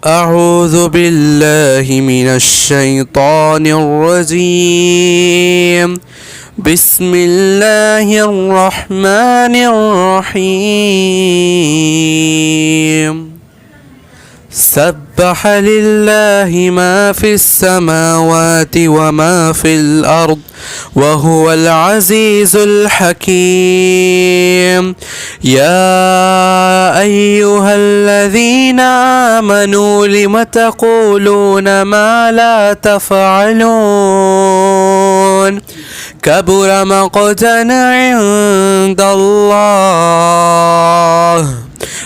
أعوذ بالله من الشيطان الرجيم. بسم الله الرحمن الرحيم. سبح لله ما في السماوات وما في الأرض وهو العزيز الحكيم. يا أيها الذين آمنوا لم تقولون ما لا تفعلون كبر مقتا عند الله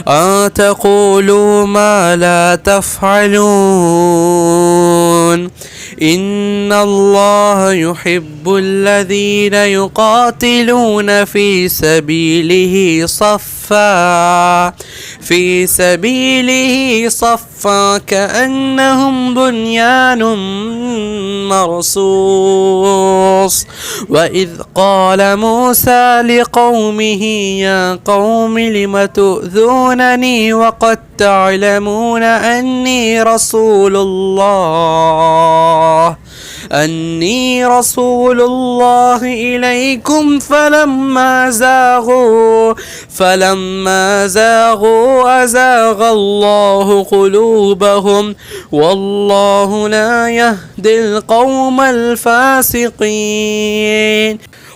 أن تقولوا ما لا تفعلون. إن الله يحب الذين يقاتلون في سبيله صفا كأنهم بنيان مرصوص. وإذ قال موسى لقومه يا قوم لم تؤذونني وقد تعلمون أني رسول الله إليكم فلما زاغوا أزاغ الله قلوبهم والله لا يهدي القوم الفاسقين.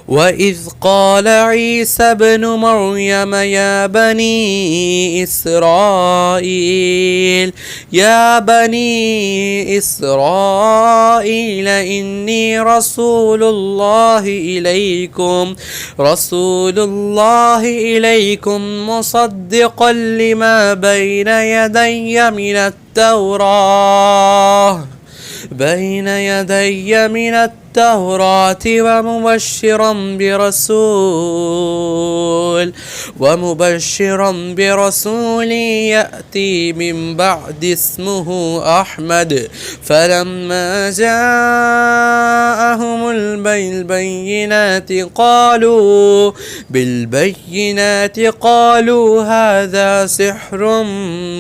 وإذ قال عيسى ابن مريم يا بني إسرائيل إني رسول الله إليكم مصدقا لما بين يدي من التوراة ومبشرا برسول يأتي من بعد اسمه أحمد. فلما جاءهم بالبينات قالوا هذا سحر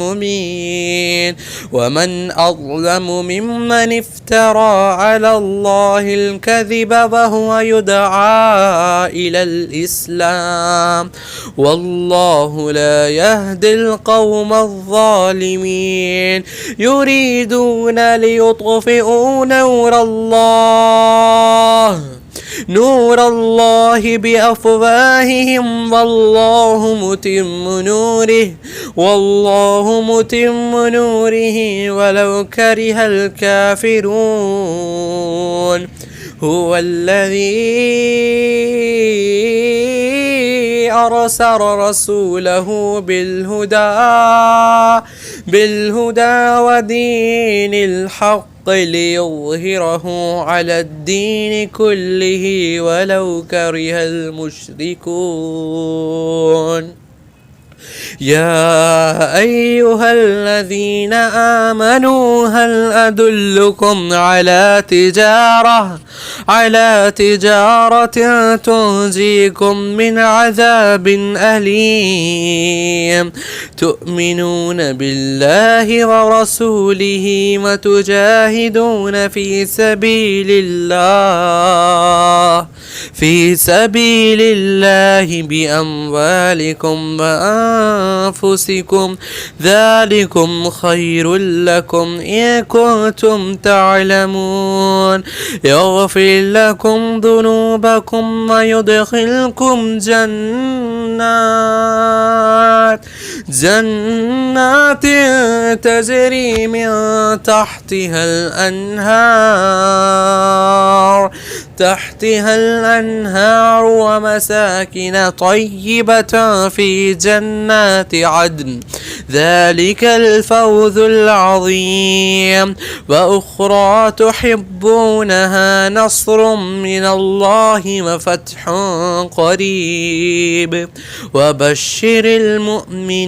مبين. ومن أظلم ممن افترى على الله الكذب وهو يدعى إلى الإسلام والله لا يهدي القوم الظالمين. يريدون ليطفئوا نور الله بأفواههم والله متم نوره ولو كره الكافرون. هو الذي أرسل رسوله بالهدى ودين الحق ليظهره على الدين كله ولو كره المشركون. يا أيها الذين آمنوا هل أدلكم على تجارة تنجيكم من عذاب أليم تؤمنون بالله ورسوله وتجاهدون في سبيل الله بأموالكم وأنفسكم ذلكم خير لكم إن كنتم تعلمون. يغفر لكم ذنوبكم ويدخلكم جنات تجري من تحتها الأنهار ومساكن طيبة في جنات عدن ذلك الفوز العظيم. وأخرى تحبونها نصر من الله وفتح قريب وبشر المؤمنين.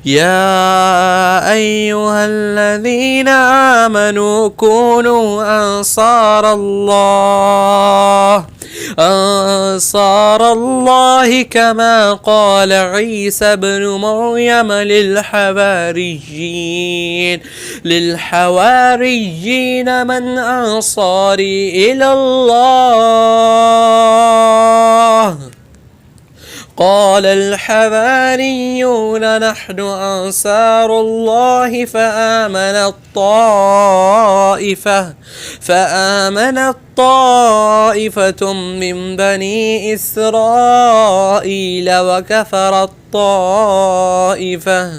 يا أيها الذين آمنوا كونوا أنصار الله أنصار الله كما قال عيسى بن مريم للحواريين من أنصاري إلى الله قال الحواريون نحن أنصار الله فآمنت طائفة من بني إسرائيل وكفرت طائفة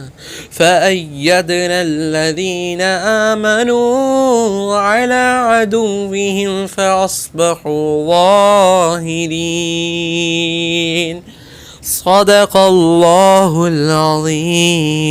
فأيدنا الذين آمنوا على عدوهم فأصبحوا ظاهرين. صدق الله العظيم.